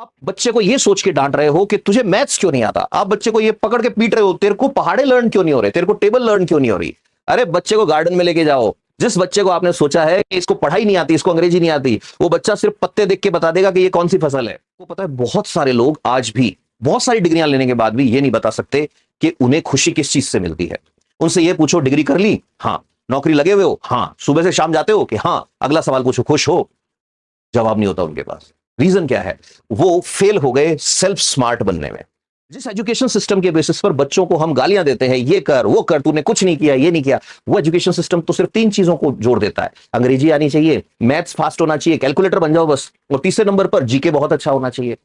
आप बच्चे को ये सोच के डांट रहे हो कि तुझे मैथ्स क्यों नहीं आता, आप बच्चे को ये पकड़ के पीट रहे हो, तेरे को पहाड़े लर्न क्यों नहीं हो रहे, तेरे को टेबल लर्न क्यों नहीं हो रही। अरे बच्चे को गार्डन में लेके जाओ। जिस बच्चे को आपने सोचा है कि इसको पढ़ाई नहीं आती, इसको अंग्रेजी नहीं आती, वो बच्चा सिर्फ पत्ते देख के बता देगा कि ये कौन सी फसल है। वो पता है बहुत सारे लोग आज भी बहुत सारी डिग्रियां लेने के बाद भी ये नहीं बता सकते कि उन्हें खुशी किस चीज से मिलती है। उनसे ये पूछो डिग्री कर ली, हाँ। नौकरी लगे हुए हो, हाँ। सुबह से शाम जाते हो कि हाँ। अगला सवाल पूछो खुश हो, जवाब नहीं होता उनके पास। रीजन क्या है? वो फेल हो गए सेल्फ स्मार्ट बनने में। जिस एजुकेशन सिस्टम के बेसिस पर बच्चों को हम गालियां देते हैं, ये कर वो कर, तूने कुछ नहीं किया, ये नहीं किया, वो एजुकेशन सिस्टम तो सिर्फ 3 चीजों को जोड़ देता है। अंग्रेजी आनी चाहिए, मैथ्स फास्ट होना चाहिए, कैलकुलेटर बन जाओ बस, और तीसरे नंबर पर जीके बहुत अच्छा होना चाहिए।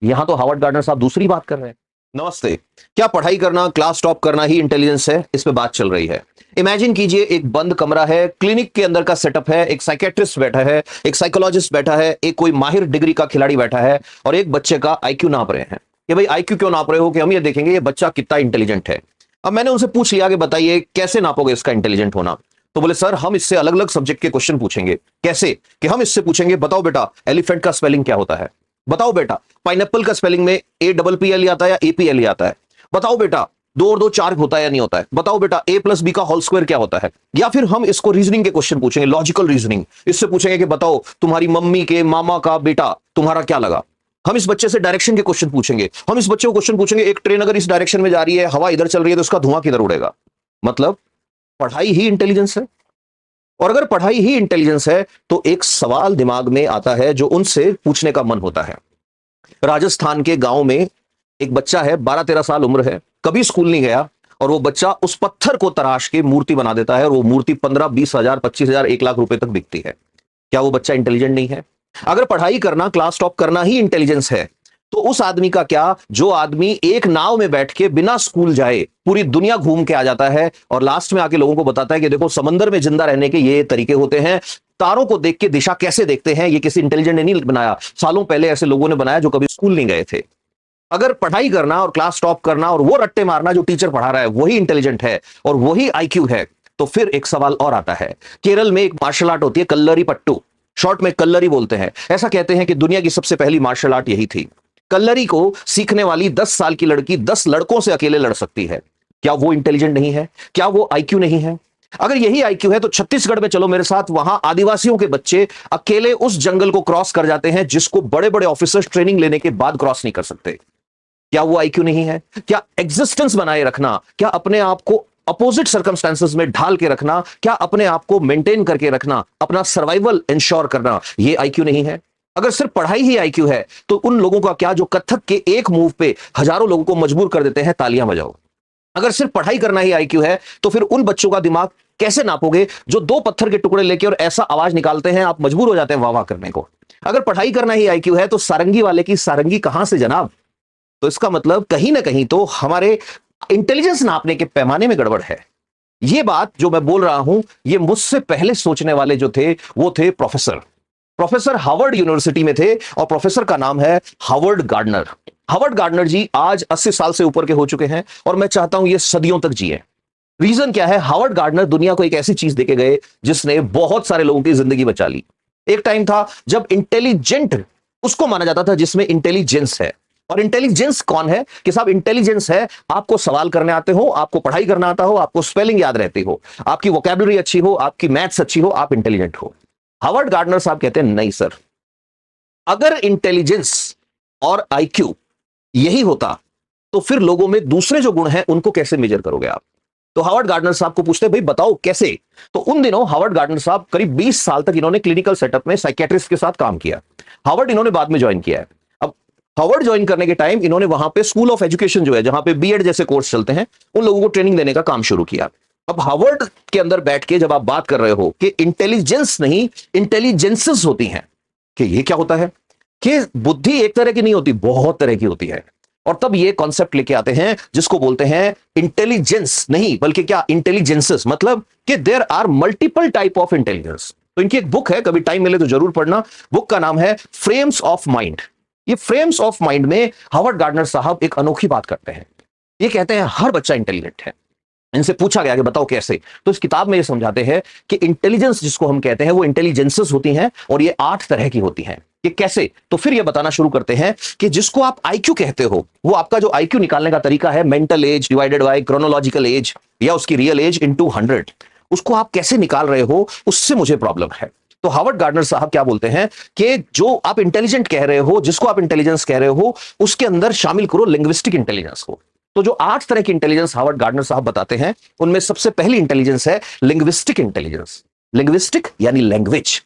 यहां तो हार्वर्ड गार्डनर साहब दूसरी बात कर रहे हैं। नमस्ते। क्या पढ़ाई करना, क्लास टॉप करना ही इंटेलिजेंस है? इस पे बात चल रही है। इमेजिन कीजिए एक बंद कमरा है, क्लिनिक के अंदर का सेटअप है, एक साइकेट्रिस्ट बैठा है, एक साइकोलॉजिस्ट बैठा है, एक कोई माहिर डिग्री का खिलाड़ी बैठा है, और एक बच्चे का आईक्यू नाप रहे हैं। कि भाई आईक्यू क्यों नाप रहे हो? कि हम ये देखेंगे ये बच्चा कितना इंटेलिजेंट है। अब मैंने उनसे पूछ लिया कि बताइए कैसे नापोगे इसका इंटेलिजेंट होना। तो बोले सर हम इससे अलग अलग सब्जेक्ट के क्वेश्चन पूछेंगे। कैसे? कि हम इससे पूछेंगे बताओ बेटा एलिफेंट का स्पेलिंग क्या होता है, बताओ बेटा पाइनएप्पल का स्पेलिंग में APPL आता है या APL आता है, बताओ बेटा 2 और 2 4 होता है या नहीं होता है, बताओ बेटा A+B का होल स्क्वायर क्या होता है। या फिर हम इसको रीजनिंग के क्वेश्चन पूछेंगे, लॉजिकल रीजनिंग। इससे पूछेंगे कि बताओ तुम्हारी मम्मी के मामा का बेटा तुम्हारा क्या लगा। हम इस बच्चे से डायरेक्शन के क्वेश्चन पूछेंगे। हम इस बच्चे को क्वेश्चन पूछेंगे एक ट्रेन अगर इस डायरेक्शन में जा रही है, हवा इधर चल रही है, तो उसका धुआं किधर उड़ेगा। मतलब पढ़ाई ही इंटेलिजेंस है। और अगर पढ़ाई ही इंटेलिजेंस है तो एक सवाल दिमाग में आता है जो उनसे पूछने का मन होता है। राजस्थान के गांव में एक बच्चा है, 12-13 साल उम्र है, कभी स्कूल नहीं गया, और वो बच्चा उस पत्थर को तराश के मूर्ति बना देता है, और वो मूर्ति 15-20 हजार 25 हजार 1 लाख रुपए तक बिकती है। क्या वो बच्चा इंटेलिजेंट नहीं है? अगर पढ़ाई करना, क्लास टॉप करना ही इंटेलिजेंस है, तो उस आदमी का क्या जो आदमी एक नाव में बैठ के बिना स्कूल जाए पूरी दुनिया घूम के आ जाता है, और लास्ट में आके लोगों को बताता है कि देखो समंदर में जिंदा रहने के ये तरीके होते हैं, तारों को देख के दिशा कैसे देखते हैं, ये किसी इंटेलिजेंट ने नहीं बनाया, सालों पहले ऐसे लोगों ने बनाया जो कभी स्कूल नहीं गए थे। अगर पढ़ाई करना और क्लास टॉप करना और वो रट्टे मारना जो टीचर पढ़ा रहा है वही इंटेलिजेंट है और वही आईक्यू है, तो फिर एक सवाल और आता है। केरल में एक मार्शल आर्ट होती है कल्लरी पट्टू, शॉर्ट में कल्लरी बोलते हैं। ऐसा कहते हैं कि दुनिया की सबसे पहली मार्शल आर्ट यही थी। कल्लरी को सीखने वाली 10 साल की लड़की 10 लड़कों से अकेले लड़ सकती है। क्या वो इंटेलिजेंट नहीं है? क्या वो आईक्यू नहीं है? अगर यही आईक्यू है तो छत्तीसगढ़ में चलो मेरे साथ, वहां आदिवासियों के बच्चे अकेले उस जंगल को क्रॉस कर जाते हैं जिसको बड़े बड़े ऑफिसर्स ट्रेनिंग लेने के बाद क्रॉस नहीं कर सकते। क्या वो आईक्यू नहीं है? क्या एग्जिस्टेंस बनाए रखना, क्या अपने आप को अपोजिट सर्कमस्टेंसेस में ढाल के रखना, क्या अपने आप को मेंटेन करके रखना, अपना सर्वाइवल इंश्योर करना, ये आईक्यू नहीं है? अगर सिर्फ पढ़ाई ही आईक्यू है तो उन लोगों का क्या जो कथक के एक मूव पे हजारों लोगों को मजबूर कर देते हैं तालियां बजाओ। अगर सिर्फ पढ़ाई करना ही आईक्यू है तो फिर उन बच्चों का दिमाग कैसे नापोगे जो 2 पत्थर के टुकड़े लेके और ऐसा आवाज निकालते हैं आप मजबूर हो जाते हैं वाह वाह करने को। अगर पढ़ाई करना ही आईक्यू है तो सारंगी वाले की सारंगी कहां से जनाब। तो इसका मतलब कहीं ना कहीं तो हमारे इंटेलिजेंस नापने के पैमाने में गड़बड़ है। ये बात जो मैं बोल रहा हूं ये मुझसे पहले सोचने वाले जो थे वो थे प्रोफेसर हार्वर्ड यूनिवर्सिटी में थे, और प्रोफेसर का नाम है हार्वर्ड गार्डनर। हार्वर्ड गार्डनर जी आज 80 साल से ऊपर के हो चुके हैं, और मैं चाहता हूं ये सदियों तक जिए। रीजन क्या है? हार्वर्ड गार्डनर दुनिया को एक ऐसी चीज देके गए जिसने बहुत सारे लोगों की जिंदगी बचा ली। एक टाइम था जब इंटेलिजेंट उसको माना जाता था जिसमें इंटेलिजेंस है। और इंटेलिजेंस कौन है? कि साहब इंटेलिजेंस है आपको सवाल करने आते हो, आपको पढ़ाई करना आता हो, आपको स्पेलिंग याद रहती हो, आपकी वोकैबुलरी अच्छी हो, आपकी मैथ्स अच्छी हो, आप इंटेलिजेंट हो। हार्वर्ड गार्डनर साहब कहते हैं नहीं सर, अगर इंटेलिजेंस और आईक्यू यही होता तो फिर लोगों में दूसरे जो गुण हैं उनको कैसे मेजर करोगे आप। तो हार्वर्ड गार्डनर साहब को पूछते भाई बताओ कैसे। तो उन दिनों हार्वर्ड गार्डनर साहब करीब 20 साल तक इन्होंने क्लिनिकल सेटअप में साइकियाट्रिस्ट के साथ काम किया। हार्वर्ड इन्होंने बाद में ज्वाइन किया है। अब हार्वर्ड ज्वाइन करने के टाइम इन्होंने वहां पे स्कूल ऑफ एजुकेशन जो है जहां पे बीएड जैसे कोर्स चलते हैं उन लोगों को ट्रेनिंग देने का काम शुरू किया। अब हार्वर्ड के अंदर बैठ के जब आप बात कर रहे हो कि इंटेलिजेंस नहीं इंटेलिजेंसेस होती हैं, कि ये क्या होता है कि बुद्धि एक तरह की नहीं होती, बहुत तरह की होती है। और तब ये कॉन्सेप्ट लेके आते हैं जिसको बोलते हैं इंटेलिजेंस नहीं बल्कि क्या इंटेलिजेंसेस, मतलब कि there are multiple type of intelligence. तो इनकी एक बुक है, कभी टाइम मिले तो जरूर पढ़ना। बुक का नाम है फ्रेम्स ऑफ माइंड। ये फ्रेम्स ऑफ माइंड में हार्वर्ड गार्डनर साहब एक अनोखी बात करते हैं। ये कहते हैं हर बच्चा इंटेलिजेंट है, इनसे पूछा गया कि बताओ कैसे, तो इस किताब में ये समझाते हैं कि इंटेलिजेंस जिसको हम कहते हैं वो इंटेलिजेंसेस होती हैं और ये 8 तरह की होती हैं। कि कैसे, तो फिर ये बताना शुरू करते हैं कि जिसको आप आईक्यू कहते हो, वो आपका जो आईक्यू निकालने का तरीका है, mental as divided by chronological age या उसकी रियल एज इनटू 100, उसको आप कैसे निकाल रहे हो, उससे मुझे प्रॉब्लम है। तो हार्वर्ड गार्डनर साहब क्या बोलते हैं कि जो आप इंटेलिजेंट कह रहे हो, जिसको आप इंटेलिजेंस कह रहे हो, उसके अंदर शामिल करो लिंग्विस्टिक इंटेलिजेंस को। तो जो 8 तरह की इंटेलिजेंस हार्वर्ड गार्डनर साहब बताते हैं, उनमें सबसे पहली इंटेलिजेंस है लिंग्विस्टिक इंटेलिजेंस। लिंग्विस्टिक यानी लैंग्वेज।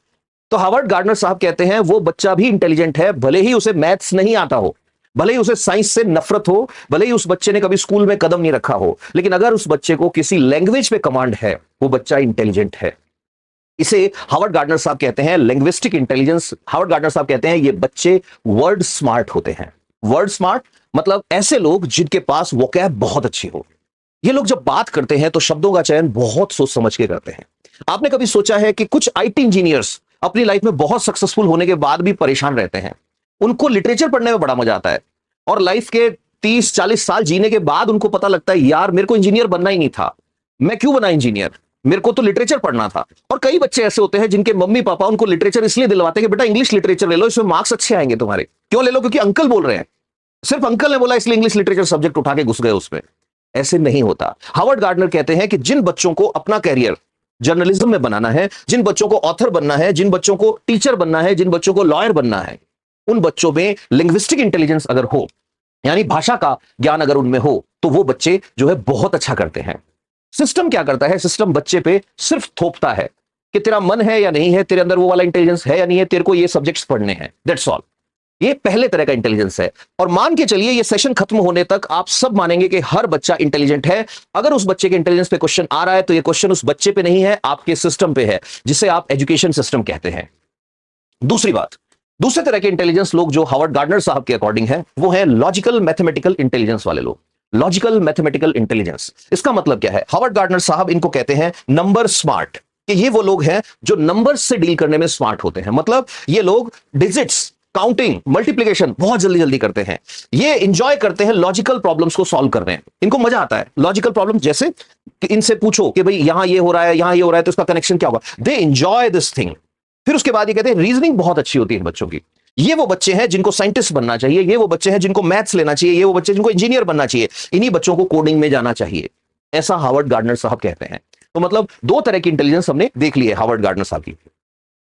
तो हार्वर्ड गार्डनर साहब कहते हैं वो बच्चा भी इंटेलिजेंट है, भले ही उसे मैथ्स नहीं आता हो, भले ही उसे साइंस से नफरत हो, भले ही उस बच्चे ने कभी स्कूल में कदम नहीं रखा हो, लेकिन अगर उस बच्चे को किसी लैंग्वेज पे कमांड है, वो बच्चा इंटेलिजेंट है। इसे हार्वर्ड गार्डनर साहब कहते हैं लिंग्विस्टिक इंटेलिजेंस। हार्वर्ड गार्डनर साहब कहते हैं ये बच्चे वर्ड स्मार्ट होते हैं। वर्ड स्मार्ट मतलब ऐसे लोग जिनके पास वोकैब बहुत अच्छी हो। ये लोग जब बात करते हैं तो शब्दों का चयन बहुत सोच समझ के करते हैं। आपने कभी सोचा है कि कुछ आईटी इंजीनियर्स अपनी लाइफ में बहुत सक्सेसफुल होने के बाद भी परेशान रहते हैं? उनको लिटरेचर पढ़ने में बड़ा मजा आता है और लाइफ के 30-40 साल जीने के बाद उनको पता लगता है यार मेरे को इंजीनियर बनना ही नहीं था, मैं क्यों बना इंजीनियर, मेरे को तो लिटरेचर पढ़ना था। और कई बच्चे ऐसे होते हैं जिनके मम्मी पापा उनको लिटरेचर इसलिए दिलवाते हैं कि बेटा इंग्लिश लिटरेचर ले लो, इसमें मार्क्स अच्छे आएंगे तुम्हारे। क्यों ले लो? क्योंकि अंकल बोल रहे हैं, सिर्फ अंकल ने बोला इसलिए इंग्लिश लिटरेचर सब्जेक्ट उठा के घुस गए उसमें। ऐसे नहीं होता। हार्वर्ड गार्डनर कहते हैं कि जिन बच्चों को अपना कैरियर जर्नलिज्म में बनाना है, जिन बच्चों को ऑथर बनना है, जिन बच्चों को टीचर बनना है, जिन बच्चों को लॉयर बनना है, उन बच्चों में लिंग्विस्टिक इंटेलिजेंस अगर हो, यानी भाषा का ज्ञान अगर उनमें हो, तो वो बच्चे जो है बहुत अच्छा करते हैं। सिस्टम क्या करता है? सिस्टम बच्चे पे सिर्फ थोपता है कि तेरा मन है या नहीं है, तेरे अंदर वो वाला इंटेलिजेंस है या नहीं है, तेरे को ये सब्जेक्ट्स पढ़ने हैं, दैट्स ऑल। ये पहले तरह का इंटेलिजेंस है। और मान के चलिए ये सेशन खत्म होने तक आप सब मानेंगे कि हर बच्चा इंटेलिजेंट है। अगर उस बच्चे के इंटेलिजेंस पे क्वेश्चन आ रहा है तो ये क्वेश्चन उस बच्चे पे नहीं है, आपके सिस्टम पे है, जिसे आप एजुकेशन सिस्टम कहते हैं। दूसरी बात, दूसरे तरह के इंटेलिजेंस लोग जो हार्वर्ड गार्डनर साहब के अकॉर्डिंग है, वो है लॉजिकल मैथमेटिकल इंटेलिजेंस वाले लोग। लॉजिकल मैथमेटिकल इंटेलिजेंस, इसका मतलब क्या है? हार्वर्ड गार्डनर साहब इनको कहते हैं नंबर स्मार्ट। कि ये वो लोग हैं जो नंबर से डील करने में स्मार्ट होते हैं। मतलब ये लोग डिजिट्स, काउंटिंग, मल्टीप्लिकेशन बहुत जल्दी जल्दी करते हैं। ये इंजॉय करते हैं लॉजिकल प्रॉब्लम्स को सॉल्व करने में, इनको मजा आता है लॉजिकल प्रॉब्लम। जैसे कि इनसे पूछो कि भाई यहां ये हो रहा है, यहां ये हो रहा है, तो इसका कनेक्शन क्या होगा, दे इंजॉय दिस थिंग। फिर उसके बाद ये कहते हैं रीजनिंग बहुत अच्छी होती है इन बच्चों की। ये वो बच्चे हैं जिनको साइंटिस्ट बनना चाहिए, ये वो बच्चे हैं जिनको मैथ्स लेना चाहिए, ये वो बच्चे जिनको इंजीनियर बनना चाहिए, इन्हीं बच्चों को कोडिंग में जाना चाहिए। ऐसा हार्वर्ड गार्डनर साहब कहते हैं। तो मतलब 2 तरह की इंटेलिजेंस हमने देख ली है हार्वर्ड गार्डनर साहब की।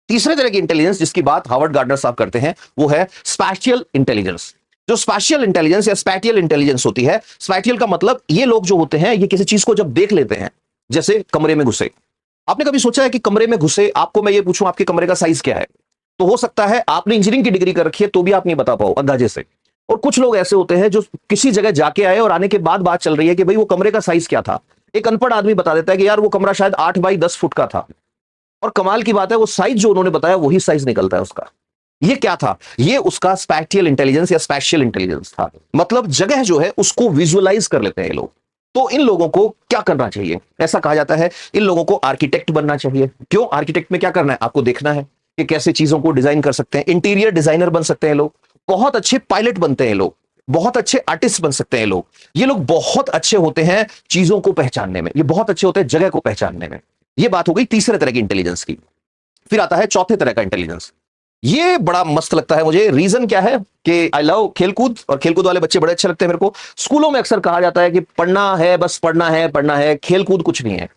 तीसरे तरह की इंटेलिजेंस जिसकी बात हार्वर्ड गार्डनर साहब करते हैं, वो है स्पैशियल इंटेलिजेंस। जो स्पैशियल इंटेलिजेंस या स्पैटियल इंटेलिजेंस होती है, स्पैटियल का मतलब ये लोग जो होते हैं, ये किसी चीज को जब देख लेते हैं, जैसे कमरे में घुसे। आपने कभी सोचा है कि कमरे में घुसे आपको मैं ये पूछूं आपके कमरे का साइज क्या है, तो हो सकता है आपने इंजीनियरिंग की डिग्री कर रखी है तो भी आप नहीं बता पाओ अंदाजे से। और कुछ लोग ऐसे होते हैं जो किसी जगह जाके आए और आने के बाद बात चल रही है कि भाई वो कमरे का साइज क्या था, एक अनपढ़ आदमी बता देता है कि यार वो कमरा शायद 8 बाई 10 फुट का था। और कमाल की बात है वो साइज जो उन्होंने बताया वही साइज निकलता है उसका। ये क्या था? ये उसका स्पैटियल इंटेलिजेंस या स्पैशियल इंटेलिजेंस था। मतलब जगह जो है उसको विजुअलाइज कर लेते हैं ये लोग। तो इन लोगों को क्या करना चाहिए? ऐसा कहा जाता है इन लोगों को आर्किटेक्ट बनना चाहिए। क्यों? आर्किटेक्ट में क्या करना है? आपको देखना है कि कैसे चीजों को डिजाइन कर सकते हैं। इंटीरियर डिजाइनर बन सकते हैं लोग, बहुत अच्छे पायलट बनते हैं लोग, बहुत अच्छे आर्टिस्ट बन सकते हैं लोग। ये लोग बहुत अच्छे होते हैं चीजों को पहचानने में, ये बहुत अच्छे होते हैं जगह को पहचानने में। ये बात हो गई तीसरे तरह की इंटेलिजेंस की। फिर आता है चौथे तरह का इंटेलिजेंस। ये बड़ा मस्त लगता है मुझे। रीजन क्या है कि आई लव खेलकूद, और खेलकूद वाले बच्चे बड़े अच्छे लगते हैं मेरे को। स्कूलों में अक्सर कहा जाता है कि पढ़ना है, बस पढ़ना है, पढ़ना है, खेलकूद कुछ नहीं है।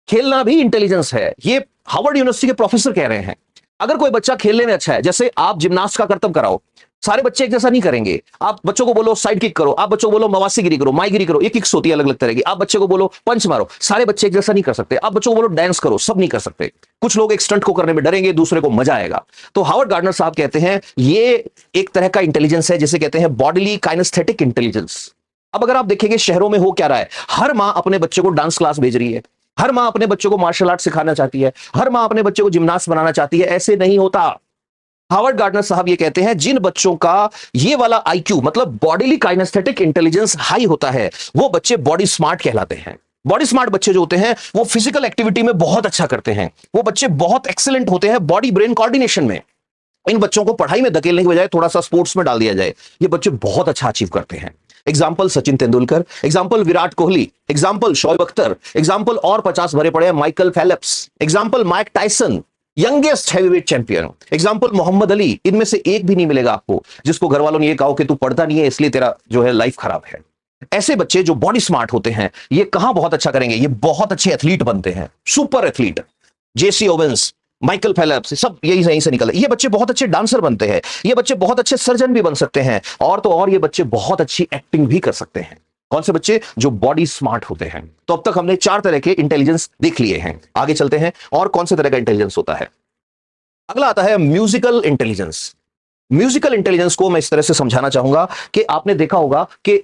खेलना भी इंटेलिजेंस है। ये हार्वर्ड यूनिवर्सिटी के प्रोफेसर कह रहे हैं। अगर कोई बच्चा खेलने में अच्छा है, जैसे आप जिम्नास्ट का करतब कराओ, सारे बच्चे एक जैसा नहीं करेंगे। आप बच्चों को बोलो साइड किक करो, आप बच्चों को बोलो मवासीगिरी करो, माईगिरी करो, ये किक्स होती है अलग अलग तरह की। आप बच्चे को बोलो पंच मारो, सारे बच्चे एक जैसा नहीं कर सकते। आप बच्चों को बोलो डांस करो, सब नहीं कर सकते। कुछ लोग एक स्टंट को करने में डरेंगे, दूसरे को मजा आएगा। तो हार्वर्ड गार्डनर साहब कहते हैं ये एक तरह का इंटेलिजेंस है जिसे कहते हैं बॉडीली काइनेस्थेटिक इंटेलिजेंस। अब अगर आप देखेंगे शहरों में हो क्या रहा है, हर मां अपने बच्चे को डांस क्लास भेज रही है, हर मां अपने बच्चों को मार्शल आर्ट सिखाना चाहती है, हर मां अपने बच्चे को जिम्नास्ट बनाना चाहती है। ऐसे नहीं होता। हार्वर्ड गार्डनर साहब ये कहते हैं जिन बच्चों का ये वाला आईक्यू मतलब बॉडीली काइनेस्थेटिक इंटेलिजेंस हाई होता है, वो बच्चे बॉडी स्मार्ट कहलाते हैं। बॉडी स्मार्ट बच्चे जो होते हैं वो फिजिकल एक्टिविटी में बहुत अच्छा करते हैं। वो बच्चे बहुत एक्सीलेंट होते हैं बॉडी ब्रेन कोऑर्डिनेशन में। इन बच्चों को पढ़ाई में धकेलने की बजाय थोड़ा सा स्पोर्ट्स में डाल दिया जाए, ये बच्चे बहुत अच्छा अचीव करते हैं। Example Sachin Tendulkar, example Virat Kohli, example Shoaib Akhtar, example और 50 भरे पड़े हैं, Michael Phelps, example Mike Tyson, youngest heavyweight champion, example Mohammad Ali. इनमें से एक भी नहीं मिलेगा आपको जिसको घर वालों ने ये कहा कि तू पढ़ता नहीं है इसलिए तेरा जो है लाइफ खराब है। ऐसे बच्चे जो बॉडी स्मार्ट होते हैं ये कहां बहुत अच्छा करेंगे, ये बहुत अच्छे एथलीट बनते हैं, super athlete. Jesse Owens, Michael Phelps, सब यही से निकले। ये बच्चे बहुत अच्छे डांसर बनते हैं, ये बच्चे बहुत अच्छे सर्जन भी बन सकते हैं, और तो और ये बच्चे बहुत अच्छी एक्टिंग भी कर सकते हैं। कौन से बच्चे? जो बॉडी स्मार्ट होते हैं। तो अब तक हमने 4 तरह के इंटेलिजेंस देख लिए हैं। आगे चलते हैं और कौन से तरह का इंटेलिजेंस होता है। अगला आता है म्यूजिकल इंटेलिजेंस। म्यूजिकल इंटेलिजेंस को मैं इस तरह से समझाना चाहूंगा कि आपने देखा होगा कि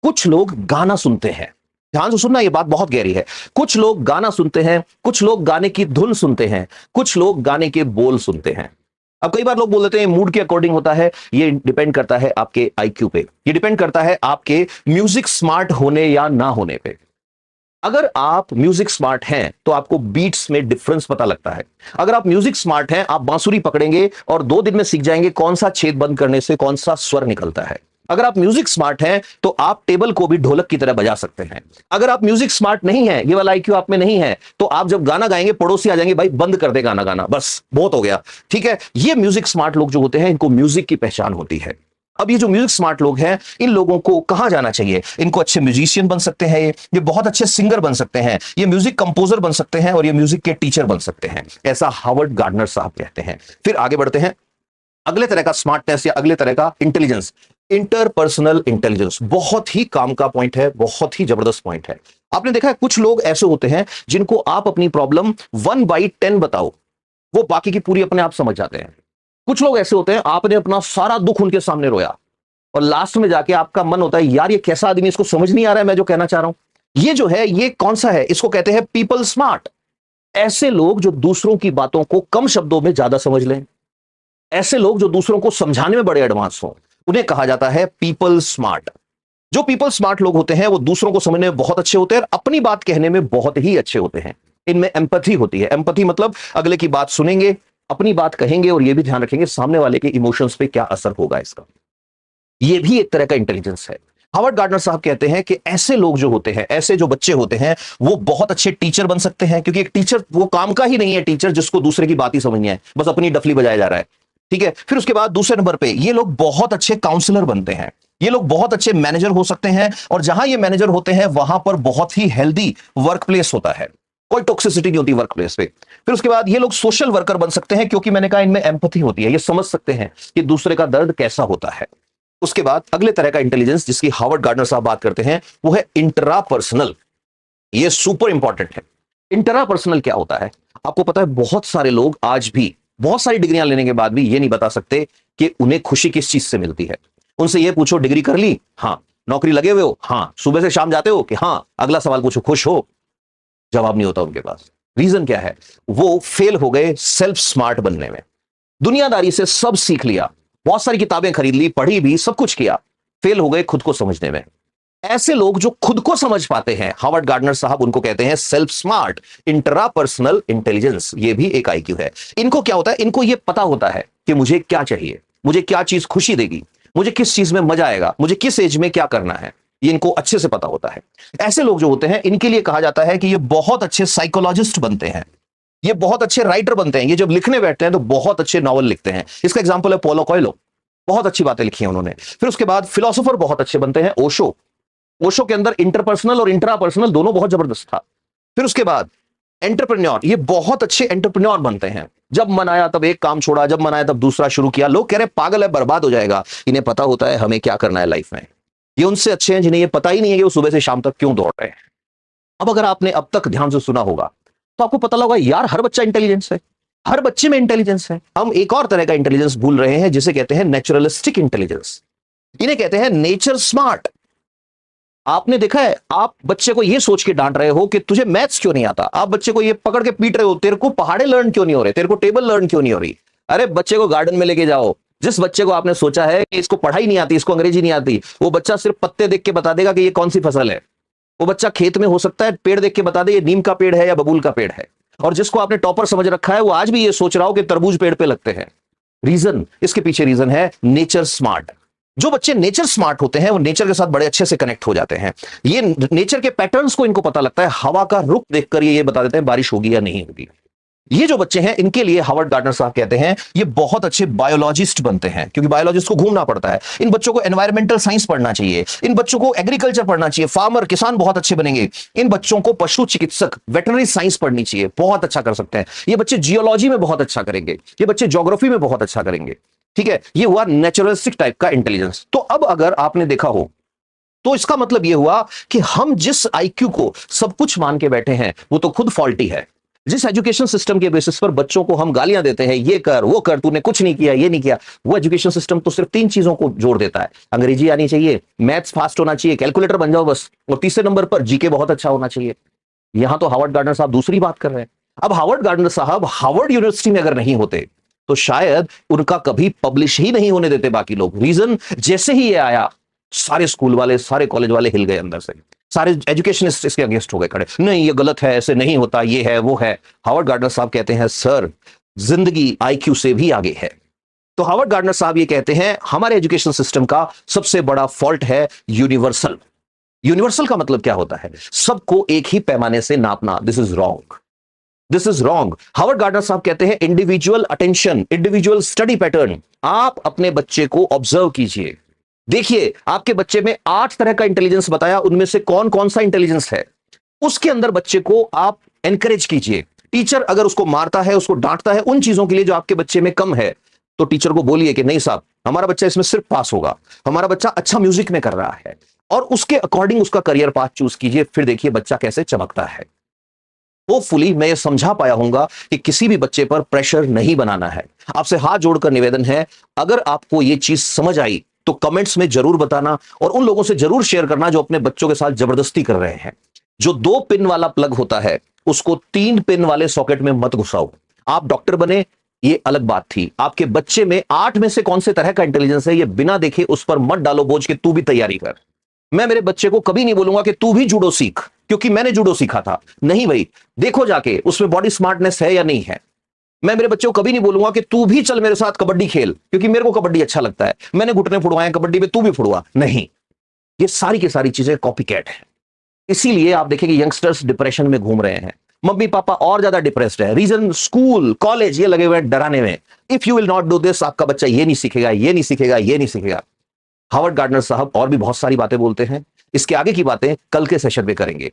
कुछ लोग गाना सुनते हैं, ध्यान से सुनना, यह बात बहुत गहरी है। कुछ लोग गाना सुनते हैं, कुछ लोग गाने की धुन सुनते हैं, कुछ लोग गाने के बोल सुनते हैं। अब कई बार लोग बोल देते हैं मूड के अकॉर्डिंग होता है, ये डिपेंड करता है आपके आईक्यू पे, ये डिपेंड करता है आपके म्यूजिक स्मार्ट होने या ना होने पे। अगर आप म्यूजिक स्मार्ट हैं तो आपको बीट्स में डिफरेंस पता लगता है। अगर आप म्यूजिक स्मार्ट हैं, आप बांसुरी पकड़ेंगे और 2 दिन में सीख जाएंगे कौन सा छेद बंद करने से कौन सा स्वर निकलता है। अगर आप म्यूजिक स्मार्ट हैं तो आप टेबल को भी ढोलक की तरह बजा सकते हैं। अगर आप म्यूजिक स्मार्ट नहीं है, ये वाला आईक्यू आप में नहीं है, तो आप जब गाना गाएंगे पड़ोसी आ जाएंगे, भाई बंद कर दे गाना गाना, बस बहुत हो गया। ठीक है, ये म्यूजिक स्मार्ट लोग जो होते हैं इनको म्यूजिक की पहचान होती है। अब ये जो म्यूजिक स्मार्ट लोग हैं, इन लोगों को कहां जाना चाहिए? इनको अच्छे म्यूजिशियन बन सकते हैं, ये बहुत अच्छे सिंगर बन सकते हैं, ये म्यूजिक कंपोजर बन सकते हैं और ये म्यूजिक के टीचर बन सकते हैं, ऐसा हार्वर्ड गार्डनर साहब कहते हैं। फिर आगे बढ़ते हैं, अगले तरह का स्मार्टनेस या अगले तरह का इंटेलिजेंस, इंटरपर्सनल इंटेलिजेंस। बहुत ही काम का पॉइंट है, बहुत ही जबरदस्त पॉइंट है। आपने देखा है कुछ लोग ऐसे होते हैं जिनको आप अपनी प्रॉब्लम 1/10 बताओ, वो बाकी की पूरी अपने आप समझ जाते हैं। कुछ लोग ऐसे होते हैं आपने अपना सारा दुख उनके सामने रोया और लास्ट में जाके आपका मन होता है यार ये कैसा आदमी, इसको समझ नहीं आ रहा है मैं जो कहना चाह रहा हूं। ये जो है ये कौन सा है? इसको कहते हैं पीपल स्मार्ट। ऐसे लोग जो दूसरों की बातों को कम शब्दों में ज्यादा समझ लें, ऐसे लोग जो दूसरों को समझाने में बड़े एडवांस हों, उन्हें कहा जाता है पीपल स्मार्ट। जो पीपल स्मार्ट लोग होते हैं वो दूसरों को समझने में बहुत अच्छे होते हैं और अपनी बात कहने में बहुत ही अच्छे होते हैं। इनमें एम्पैथी होती है। एम्पैथी मतलब अगले की बात सुनेंगे, अपनी बात कहेंगे और यह भी ध्यान रखेंगे सामने वाले के इमोशंस पे क्या असर होगा इसका। यह भी एक तरह का इंटेलिजेंस है। हार्वर्ड गार्डनर साहब कहते हैं कि ऐसे लोग जो होते हैं, ऐसे जो बच्चे होते हैं, वो बहुत अच्छे टीचर बन सकते हैं, क्योंकि एक टीचर वो काम का ही नहीं है टीचर जिसको दूसरे की बात ही समझनी है, बस अपनी डफली बजाया जा रहा है। ठीक है, फिर उसके बाद दूसरे नंबर पे ये लोग बहुत अच्छे काउंसलर बनते हैं, ये लोग बहुत अच्छे मैनेजर हो सकते हैं, और जहां ये मैनेजर होते हैं वहां पर बहुत ही हेल्दी वर्क प्लेस होता है, कोई टॉक्सिसिटी नहीं होती वर्क प्लेस पे। फिर उसके बाद ये लोग सोशल वर्कर बन सकते हैं, क्योंकि मैंने कहा इनमें एम्पैथी होती है, ये समझ सकते हैं कि दूसरे का दर्द कैसा होता है। उसके बाद अगले तरह का इंटेलिजेंस जिसकी हार्वर्ड गार्डनर साहब बात करते हैं वो है इंट्रापर्सनल। ये सुपर इंपॉर्टेंट है। इंट्रापर्सनल क्या होता है? आपको पता है बहुत सारे लोग आज भी बहुत सारी डिग्रियां लेने के बाद भी ये नहीं बता सकते कि उन्हें खुशी किस चीज से मिलती है। उनसे ये पूछो डिग्री कर ली? हाँ। नौकरी लगे हुए हो? हाँ। सुबह से शाम जाते हो? कि हाँ। अगला सवाल पूछो खुश हो? जवाब नहीं होता उनके पास। रीजन क्या है? वो फेल हो गए सेल्फ स्मार्ट बनने में। दुनियादारी से सब सीख लिया, बहुत सारी किताबें खरीद ली, पढ़ी भी, सब कुछ किया, फेल हो गए खुद को समझने में। ऐसे लोग जो खुद को समझ पाते हैं, हार्वर्ड गार्डनर साहब उनको कहते हैं सेल्फ स्मार्ट। इंट्रापर्सनल इंटेलिजेंस ये भी एक आईक्यू है। इनको क्या होता है? इनको ये पता होता है कि मुझे क्या चाहिए, मुझे क्या चीज खुशी देगी, मुझे किस चीज में मजा आएगा, मुझे किस एज में क्या करना है, ये इनको अच्छे से पता होता है। ऐसे लोग जो होते हैं इनके लिए कहा जाता है कि ये बहुत अच्छे साइकोलॉजिस्ट बनते हैं, ये बहुत अच्छे राइटर बनते हैं। ये जब लिखने बैठते हैं तो बहुत अच्छे नॉवल लिखते हैं। इसका एग्जांपल है पोलो कोएल्हो, बहुत अच्छी बातें लिखी हैं उन्होंने। फिर उसके बाद फिलोसोफर बहुत अच्छे बनते हैं, ओशो। ओशो के अंदर इंटरपर्सनल और इंट्रापर्सनल दोनों बहुत जबरदस्त था। फिर उसके बाद एंटरप्रेन्योर, ये बहुत अच्छे एंटरप्रेन्योर बनते हैं। जब मन आया तब एक काम छोड़ा, जब मन आया तब दूसरा शुरू किया। लोग कह रहे पागल है, बर्बाद हो जाएगा, इन्हें पता होता है हमें क्या करना है लाइफ में। ये उनसे अच्छे हैं जिन्हें ये पता ही नहीं है कि वो सुबह से शाम तक क्यों दौड़ रहे हैं। अब अगर आपने अब तक ध्यान से सुना होगा तो आपको पता लगा यार हर बच्चा इंटेलिजेंस है, हर बच्चे में इंटेलिजेंस है। हम एक और तरह का इंटेलिजेंस भूल रहे हैं जिसे कहते हैं नेचुरलिस्टिक इंटेलिजेंस। इन्हें कहते हैं नेचर स्मार्ट। आपने देखा है, आप बच्चे को यह सोच के डांट रहे हो कि तुझे मैथ्स क्यों नहीं आता, आप बच्चे को ये पकड़ के पीट रहे हो, तेरे को पहाड़े लर्न क्यों नहीं हो रहे, तेरे को टेबल लर्न क्यों नहीं हो रही। अरे बच्चे को गार्डन में लेके जाओ। जिस बच्चे को आपने सोचा है कि इसको पढ़ाई नहीं आती, इसको अंग्रेजी नहीं आती, वो बच्चा सिर्फ पत्ते देख के बता देगा कि ये कौन सी फसल है। वो बच्चा खेत में हो सकता है पेड़ देख के बता दे ये नीम का पेड़ है या बबूल का पेड़ है। और जिसको आपने टॉपर समझ रखा है वो आज भी ये सोच रहा हो कि तरबूज पेड़ पे लगते हैं। रीजन, इसके पीछे रीजन है नेचर स्मार्ट। जो बच्चे नेचर स्मार्ट होते हैं वो नेचर के साथ बड़े अच्छे से कनेक्ट हो जाते हैं। ये नेचर के पैटर्न्स को इनको पता लगता है, हवा का रुख देखकर ये बता देते हैं बारिश होगी या नहीं होगी। ये जो बच्चे हैं इनके लिए हार्वर्ड गार्डनर साहब कहते हैं ये बहुत अच्छे बायोलॉजिस्ट बनते हैं, क्योंकि बायोलॉजिस्ट को घूमना पड़ता है। इन बच्चों को एनवायरमेंटल साइंस पढ़ना चाहिए, इन बच्चों को एग्रीकल्चर पढ़ना चाहिए, फार्मर किसान बहुत अच्छे बनेंगे। इन बच्चों को पशु चिकित्सक वेटरनरी साइंस पढ़नी चाहिए, बहुत अच्छा कर सकते हैं। ये बच्चे जियोलॉजी में बहुत अच्छा करेंगे, ये बच्चे ज्योग्राफी में बहुत अच्छा करेंगे। ठीक है, ये हुआ नेचुरलिस्टिक टाइप का इंटेलिजेंस। तो अब अगर आपने देखा हो तो इसका मतलब यह हुआ कि हम जिस आईक्यू को सब कुछ मान के बैठे हैं वो तो खुद फॉल्टी है। जिस एजुकेशन सिस्टम के बेसिस पर बच्चों को हम गालियां देते हैं, ये कर वो कर, तूने कुछ नहीं किया ये नहीं किया, वो एजुकेशन सिस्टम तो सिर्फ 3 चीजों को जोड़ देता है। अंग्रेजी आनी चाहिए, मैथ्स फास्ट होना चाहिए, कैलकुलेटर बन जाओ बस, और तीसरे नंबर पर जीके बहुत अच्छा होना चाहिए। यहां तो हार्वर्ड गार्डनर साहब दूसरी बात कर रहे हैं। अब हार्वर्ड गार्डनर साहब हार्वर्ड यूनिवर्सिटी में अगर नहीं होते तो शायद उनका कभी पब्लिश ही नहीं होने देते बाकी लोग। रीजन, जैसे ही ये आया सारे स्कूल वाले सारे कॉलेज वाले हिल गए अंदर से, सारे एजुकेशनिस्ट इसके अगेंस्ट हो गए खड़े, नहीं ये गलत है, ऐसे नहीं होता, ये है वो है। हार्वर्ड गार्डनर साहब कहते हैं सर जिंदगी आईक्यू से भी आगे है। तो हार्वर्ड गार्डनर साहब ये कहते हैं हमारे एजुकेशन सिस्टम का सबसे बड़ा फॉल्ट है यूनिवर्सल। यूनिवर्सल का मतलब क्या होता है? सबको एक ही पैमाने से नापना। This is wrong, this is wrong. Harvard gardener साहब कहते हैं individual attention, individual study pattern. आप अपने बच्चे को ऑब्जर्व कीजिए, देखिए आपके बच्चे में 8 तरह का इंटेलिजेंस बताया, उनमें से कौन कौन सा इंटेलिजेंस है, उसके अंदर बच्चे को आप एनकरेज कीजिए। टीचर अगर उसको मारता है, उसको डांटता है उन चीजों के लिए जो आपके बच्चे में कम है, तो टीचर को बोलिए कि नहीं साहब हमारा बच्चा इसमें सिर्फ पास होगा, हमारा बच्चा अच्छा म्यूजिक में कर रहा है, और उसके अकॉर्डिंग उसका करियर पाथ चूज कीजिए। फिर देखिए बच्चा कैसे चमकता है। होपफुली मैं ये समझा पाया हूंगा कि किसी भी बच्चे पर प्रेशर नहीं बनाना है। आपसे हाथ जोड़कर निवेदन है, अगर आपको ये चीज समझ आई तो कमेंट्स में जरूर बताना, और उन लोगों से जरूर शेयर करना जो अपने बच्चों के साथ जबरदस्ती कर रहे हैं। जो 2 पिन वाला प्लग होता है उसको 3 पिन वाले सॉकेट में मत घुसाओ। आप डॉक्टर बने ये अलग बात थी, आपके बच्चे में 8 में से कौन से तरह का इंटेलिजेंस है ये बिना देखे उस पर मत डालो बोझ के तू भी तैयारी कर। मैं मेरे बच्चे को कभी नहीं बोलूंगा कि तू भी जूडो सीख, क्योंकि मैंने जूडो सीखा था। नहीं भाई, देखो जाके उसमें बॉडी स्मार्टनेस है या नहीं है। मैं मेरे बच्चे को कभी नहीं बोलूंगा कि तू भी चल मेरे साथ कबड्डी खेल, क्योंकि मेरे को कबड्डी अच्छा लगता है, मैंने घुटने फुड़वाए कबड्डी में, तू भी फुड़वा। नहीं, ये सारी की सारी चीजें कॉपी कैट है। इसीलिए आप देखेंगे यंगस्टर्स डिप्रेशन में घूम रहे हैं, मम्मी पापा और ज्यादा डिप्रेस्ड है। रीजन स्कूल कॉलेज ये लगे हुए हैं डराने में। If you will not do this, आपका बच्चा ये नहीं सीखेगा, ये नहीं सीखेगा, ये नहीं सीखेगा। हार्वर्ड गार्डनर साहब और भी बहुत सारी बातें बोलते हैं, इसके आगे की बातें कल के सेशन में करेंगे।